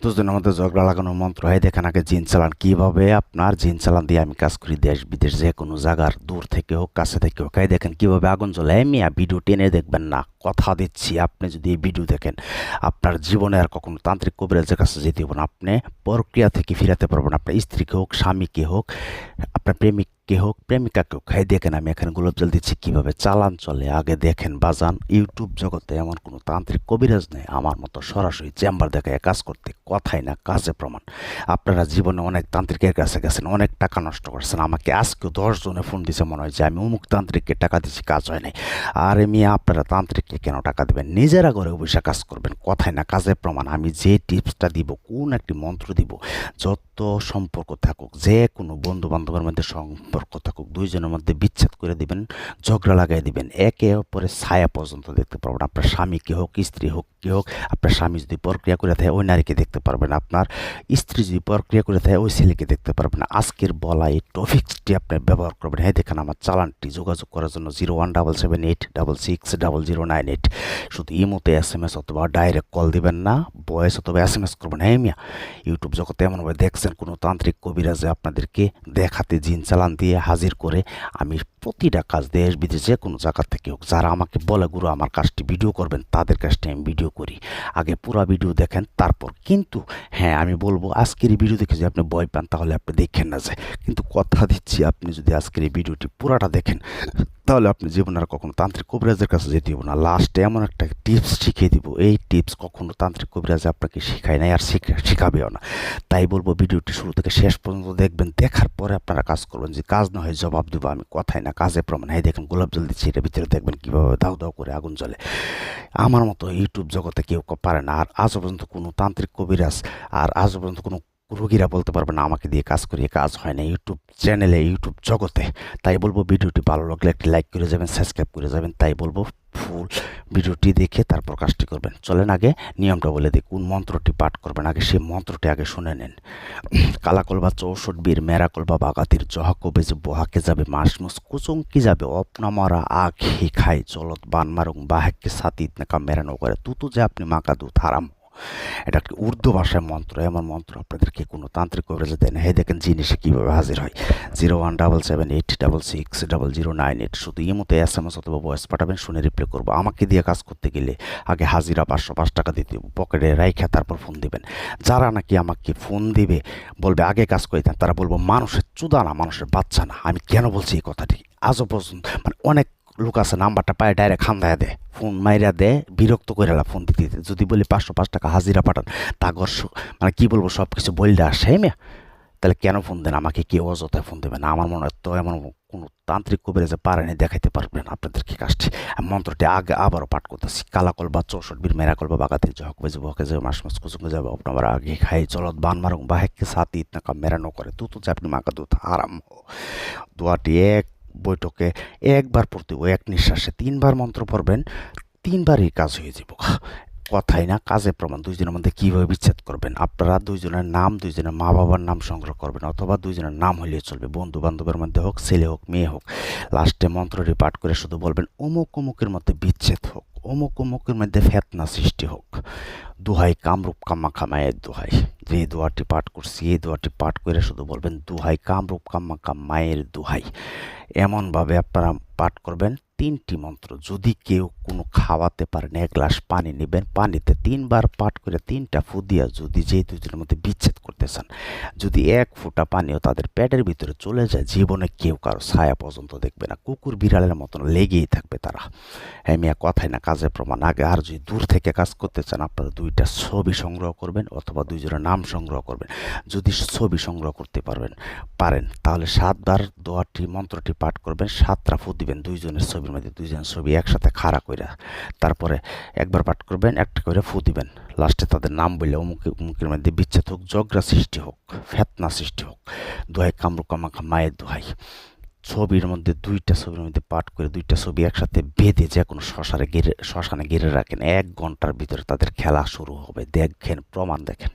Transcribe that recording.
দুজনের মধ্যে ঝগড়া লাগানোর মন্ত্র হয়। দেখেন আগে জিন চালান কীভাবে, আপনার জিন চালান দিয়ে আমি কাজ করি দেশ বিদেশ যে কোনো জায়গার, দূর থেকে হোক কাছে থেকে হোক। এই দেখেন কীভাবে আগুন জ্বলে। মিয়া ভিডিও টেনে দেখবেন না, কথা দিচ্ছি আপনি যদি এই ভিডিও দেখেন আপনার জীবনে আর কখনো তান্ত্রিক কবিরাজের কাছে যেতে হবে না। আপনি প্রক্রিয়া থেকে ফিরাতে পারবেন, আপনার স্ত্রীকে হোক, স্বামীকে হোক, আপনার প্রেমিককে হোক, প্রেমিকাকে হোক। এই দেখেন আমি এখানে গোলাপ জল দিচ্ছি কীভাবে চালান চলে। আগে দেখেন বাজান, ইউটিউব জগতে এমন কোনো তান্ত্রিক কবিরাজ নেই আমার মতো সরাসরি চেম্বার দেখায় কাজ করতে। কথাই না কাজে প্রমাণ। আপনারা জীবনে অনেক তান্ত্রিকের কাছে গেছেন, অনেক টাকা নষ্ট করছেন। আমাকে আজকেও 10 জনে ফোন দিছে মনে হয় যে আমি অমুক তান্ত্রিককে টাকা দিচ্ছি, কাজ হয় নাই। আর মিয়া আপনারা তান্ত্রিককে কেন টাকা দেবেন? নিজেরা ঘরে বসে কাজ করবেন। কথাই না কাজে প্রমাণ। আমি যে টিপসটা দিব, কোন একটি মন্ত্র দিব, যত সম্পর্ক থাকুক, যে কোনো বন্ধু বান্ধবের মধ্যে সম্পর্ক থাকুক, দুইজনের মধ্যে বিচ্ছেদ করে দিবেন, ঝগড়া লাগাই দিবেন। একে অপরের ছায়া পর্যন্ত দেখতে পারবেন। আপনার স্বামীকে হোক, স্ত্রী হোক, কে হোক, আপনার স্বামী যদি প্রক্রিয়া করে থাকে ওই নারীকে দেখতে পারবেন, আপনার স্ত্রী যদি প্রক্রিয়া করে থাকে ওই ছেলেকে দেখতে পারবেন। আজকের বলা এই টপিক্সটি আপনি ব্যবহার করবেন। হ্যাঁ দেখেন আমার চালানটি। যোগাযোগ করার জন্য 017786600988। শুধু ইমোতে SMS অথবা ডাইরেক্ট কল দিবেন না, ভয়েস অথবা SMS করবেন। হ্যাঁ মিয়া, ইউটিউব জগতে এমনভাবে দেখছেন কোনো তান্ত্রিক কবিরাজে আপনাদেরকে দেখাতে জিন চালান দিয়ে হাজির করে। আমি প্রতিটা কাজ দেশ বিদেশ যে কোনো জায়গা থেকে হোক, যারা আমাকে বলে গুরু আমার কাজটি ভিডিও করবেন, তাদের কাজটি আমি ভিডিও করি। আগে পুরা ভিডিও দেখেন তারপর। কিন্তু হ্যাঁ আমি বলবো আজকের এই ভিডিও দেখে যদি আপনি ভয় পান তাহলে আপনি দেখেন না যায়। কিন্তু কথা দিচ্ছি আপনি যদি আজকের এই ভিডিওটি পুরাটা দেখেন তাহলে আপনি জীবনে আর কখনো তান্ত্রিক কবিরাজের কাছে যেতে হবে না। লাস্টে এমন একটা টিপস শিখিয়ে দিব, এই টিপস কখনো তান্ত্রিক কবিরাজ আপনাকে শেখায় নাই আর শিখাবেও না। তাই বলবো ভিডিওটি শুরু থেকে শেষ পর্যন্ত দেখবেন। দেখার পরে আপনারা কাজ করবেন। যে কাজ না হয় জবাব দেবো আমি। কথাই না কাজে প্রমাণ। হ্যাঁ দেখেন গোলাপ জল দিচ্ছি, এটার ভিতরে দেখবেন কীভাবে দাউ দাউ করে আগুন জ্বলে। আমার মতো ইউটিউব জগতে কেউ পারে না। আর আজও পর্যন্ত কোনো তান্ত্রিক কবিরাজ আর আজও পর্যন্ত কোনো রোগীরা বলতে পারবে না আমাকে দিয়ে কাজ করিয়ে কাজ হয় না ইউটিউব চ্যানেলে, ইউটিউব জগতে। তাই বলবো ভিডিওটি ভালো লাগলে একটি লাইক করে যাবেন, সাবস্ক্রাইব করে যাবেন। তাই বলবো ফুল ভিডিওটি দেখে তারপর কাজটি করবেন। চলেন আগে নিয়মটা বলে দিই, কোন মন্ত্রটি পাঠ করবেন আগে সেই মন্ত্রটি আগে শুনে নেন। কালাকল বা 64 বীর মেরাকল বা বাগাতির জহা কবে যে বহাকে যাবে মাসমুস কুচুংকি যাবে অপনামরা আগ হি খাই চলত বান মারুং বাহাক্কে সাতিত নাকা মেরানো করে তুতু যে আপনি মাকা দুধ হারাম। এটা একটি উর্দু ভাষায় মন্ত্র। এমন মন্ত্র আপনাদেরকে কোনো তান্ত্রিক কবিরাজ দেয় না। হে দেখেন জিনিসে কীভাবে হাজির হয়। 017786600988। শুধু ইমোতে SMS অথবা ভয়েস পাঠাবেন, শুনে রিপ্লাই করবো। আমাকে দিয়ে কাজ করতে গেলে আগে হাজিরা 505 টাকা দিতে হবে, পকেটে রাইখা তারপর ফোন দিবেন। যারা নাকি আমাকে ফোন দিবে বলবে আগে কাজ করে দেন, তারা বলবো মানুষের চুদা না, মানুষের বাচ্চা না। আমি কেন বলছি এই কথাটি? আজও পর্যন্ত মানে অনেক লোক আছে নাম্বারটা পায় ডাইরেক্ট খান্দায় দেয়, ফোন মাইরা দেয়, বিরক্ত করে ফোন দিতে দিতে। যদি বলি 505 টাকা হাজিরা পাঠান, তাগর মানে কি বলবো সব কিছু বললে আসে মেয়া। তাহলে কেন ফোন দেন আমাকে? কেউ অযথায় ফোন দেবে না। আমার মনে হয় তো এমন কোনো তান্ত্রিক কবিরাজে পারেনি দেখাইতে পারবেন আপনাদেরকে কাজটি। মন্ত্রটি আগে আবারও পাঠ করতেছি। কালাকল বা 64 বীর মেরাকল বা বাগাতির জহক বেজে বকে যাবে মাস মাস কুচুঙ্গে যাবে আপনার আগে খাই চলত বান মারুং বাহেককে সাথে ইতনাকা মেরানো করে তুতু যে আপনি মাকা দুধ হারাম। দোয়াটি এক বৈঠকে একবার পড়তে হবে, এক নিঃশ্বাসে 3 বার মন্ত্র পড়বেন, 3 বারই কাজ হয়ে যাব। কথাই না কাজে প্রমাণ। দুইজনের মধ্যে কীভাবে বিচ্ছেদ করবেন? আপনারা দুইজনের নাম, দুইজনের মা বাবার নাম সংগ্রহ করবেন, অথবা দুইজনের নাম হইলেই চলবে। বন্ধু বান্ধবের মধ্যে হোক, ছেলে হোক, মেয়ে হোক। লাস্টে মন্ত্রটি পাঠ করে শুধু বলবেন অমুক অমুকের মধ্যে বিচ্ছেদ হোক, অমুক অমুকের মধ্যে ফেতনা সৃষ্টি হোক। দুহাই কামরূপ কামাখা মায়ের দোহাই। যে দোয়াটি পাঠ করছি এই দোয়াটি পাঠ করে শুধু বলবেন দুহাই কামরূপ কামাখা মায়ের দোহাই। এমনভাবে আপনারা পাঠ করবেন 3টি মন্ত্র। যদি কেউ কোনো খাওয়াতে পারেন 1 গ্লাস পানি নেবেন, পানিতে 3 বার পাঠ করে 3টা ফু দিয়া যদি যে দুজনের মধ্যে বিচ্ছেদ করতে চান, যদি 1 ফোঁটা পানিও তাদের পেটের ভিতরে চলে যায়, জীবনে কেউ কারো ছায়া পর্যন্ত দেখবে না। কুকুর বিড়ালের মতন লেগেই থাকবে তারা। হ্যাঁ মিয়া, কথাই না কাজে প্রমাণ। আগে আর যদি দূর থেকে কাজ করতে চান আপনারা 2টা ছবি সংগ্রহ করবেন অথবা দুইজনের নাম সংগ্রহ করবেন। যদি ছবি সংগ্রহ করতে পারেন তাহলে 7 বার দোয়াটি মন্ত্রটি পাঠ করবেন, 7টা ফু দিবেন দুইজনের ছবির মধ্যে, দুইজনের ছবি একসাথে খাড়া কইরা। তারপরে একবার পাঠ করবেন, একটা করে ফু দিবেন। লাস্টে তাদের নাম বললে অমুকের মধ্যে বিচ্ছেদ হোক, ঝগড়া সৃষ্টি হোক, ফেতনা সৃষ্টি হোক। দোহাই কামরূপ কামাখা মায়ের দোহাই। ছবির মধ্যে 2টা ছবির মধ্যে পাঠ করে 2টা ছবি একসাথে বেঁধে যে কোনো শ্মশানে ঘিরে রাখেন। 1 ঘন্টার ভিতরে তাদের খেলা শুরু হবে। দেখেন, প্রমাণ দেখেন।